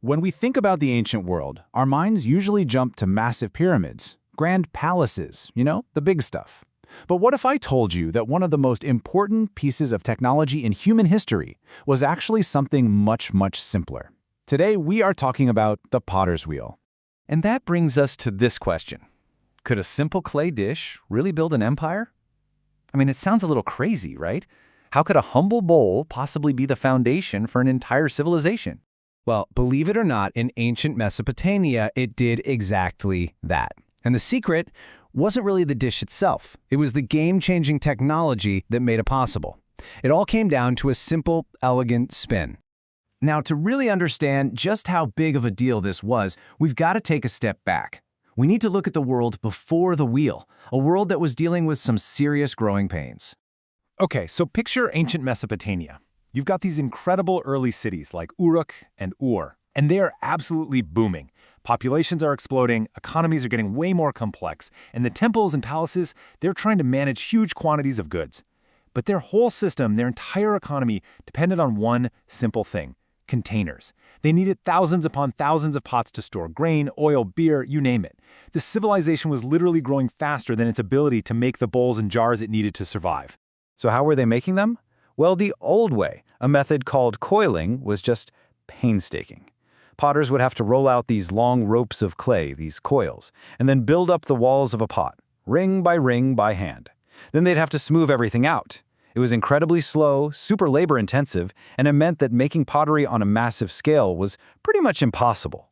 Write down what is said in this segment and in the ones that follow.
When we think about the ancient world, our minds usually jump to massive pyramids, grand palaces, the big stuff. But what if I told you that one of the most important pieces of technology in human history was actually something much, much simpler? Today, we are talking about the potter's wheel. And that brings us to this question. Could a simple clay dish really build an empire? I mean, it sounds a little crazy, right? How could a humble bowl possibly be the foundation for an entire civilization? Well, believe it or not, in ancient Mesopotamia, it did exactly that. And the secret wasn't really the dish itself. It was the game-changing technology that made it possible. It all came down to a simple, elegant spin. Now, to really understand just how big of a deal this was, we've got to take a step back. We need to look at the world before the wheel, a world that was dealing with some serious growing pains. Okay, so picture ancient Mesopotamia. You've got these incredible early cities like Uruk and Ur, and they are absolutely booming. Populations are exploding, economies are getting way more complex, and the temples and palaces, they're trying to manage huge quantities of goods. But their whole system, their entire economy, depended on one simple thing: containers. They needed thousands upon thousands of pots to store grain, oil, beer, you name it. The civilization was literally growing faster than its ability to make the bowls and jars it needed to survive. So how were they making them? Well, the old way, a method called coiling, was just painstaking. Potters would have to roll out these long ropes of clay, these coils, and then build up the walls of a pot, ring by hand. Then they'd have to smooth everything out. It was incredibly slow, super labor-intensive, and it meant that making pottery on a massive scale was pretty much impossible.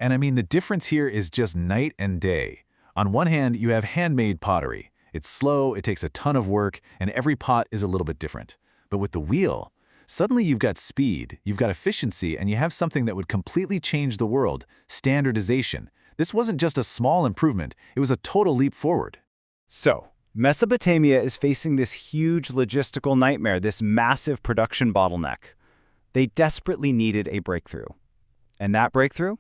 And I mean, the difference here is just night and day. On one hand, you have handmade pottery. It's slow, it takes a ton of work, and every pot is a little bit different. But with the wheel, suddenly you've got speed, you've got efficiency, and you have something that would completely change the world: standardization. This wasn't just a small improvement, it was a total leap forward. So, Mesopotamia is facing this huge logistical nightmare, this massive production bottleneck. They desperately needed a breakthrough. And that breakthrough?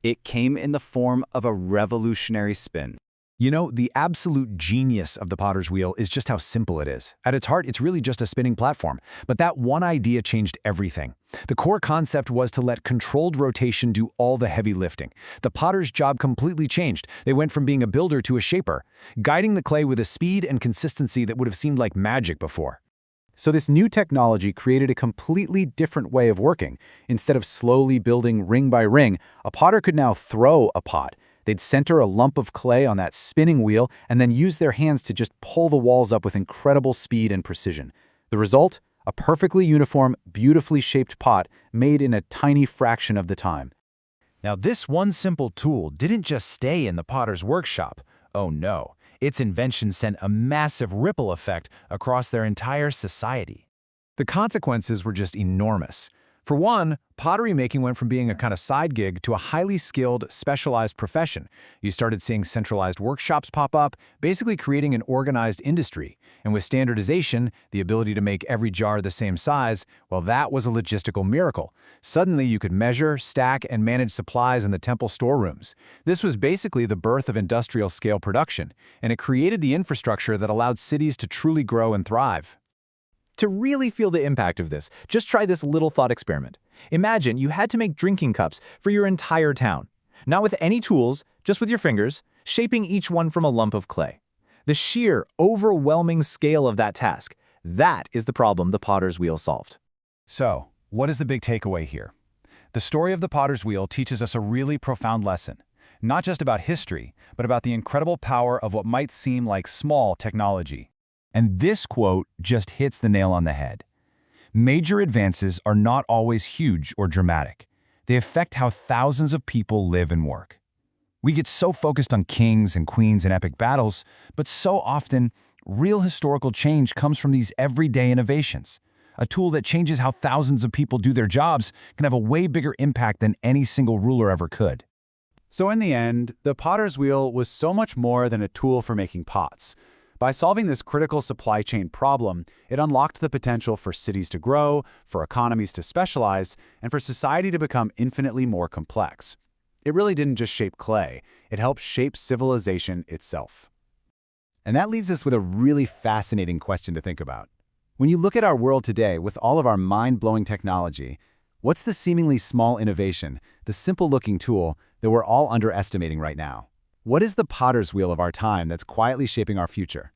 It came in the form of a revolutionary spin. The absolute genius of the potter's wheel is just how simple it is. At its heart, it's really just a spinning platform. But that one idea changed everything. The core concept was to let controlled rotation do all the heavy lifting. The potter's job completely changed. They went from being a builder to a shaper, guiding the clay with a speed and consistency that would have seemed like magic before. So this new technology created a completely different way of working. Instead of slowly building ring by ring, a potter could now throw a pot. They'd center a lump of clay on that spinning wheel and then use their hands to just pull the walls up with incredible speed and precision. The result? A perfectly uniform, beautifully shaped pot made in a tiny fraction of the time. Now, this one simple tool didn't just stay in the potter's workshop. Oh no, its invention sent a massive ripple effect across their entire society. The consequences were just enormous. For one, pottery making went from being a kind of side gig to a highly skilled, specialized profession. You started seeing centralized workshops pop up, basically creating an organized industry. And with standardization, the ability to make every jar the same size, well, that was a logistical miracle. Suddenly, you could measure, stack, and manage supplies in the temple storerooms. This was basically the birth of industrial-scale production, and it created the infrastructure that allowed cities to truly grow and thrive. To really feel the impact of this, just try this little thought experiment. Imagine you had to make drinking cups for your entire town. Not with any tools, just with your fingers, shaping each one from a lump of clay. The sheer, overwhelming scale of that task, that is the problem the potter's wheel solved. So, what is the big takeaway here? The story of the potter's wheel teaches us a really profound lesson. Not just about history, but about the incredible power of what might seem like small technology. And this quote just hits the nail on the head. Major advances are not always huge or dramatic. They affect how thousands of people live and work. We get so focused on kings and queens and epic battles, but so often, real historical change comes from these everyday innovations. A tool that changes how thousands of people do their jobs can have a way bigger impact than any single ruler ever could. So in the end, the potter's wheel was so much more than a tool for making pots. By solving this critical supply chain problem, it unlocked the potential for cities to grow, for economies to specialize, and for society to become infinitely more complex. It really didn't just shape clay, it helped shape civilization itself. And that leaves us with a really fascinating question to think about. When you look at our world today with all of our mind-blowing technology, What's the seemingly small innovation, the simple-looking tool that we're all underestimating right now? What is the potter's wheel of our time that's quietly shaping our future?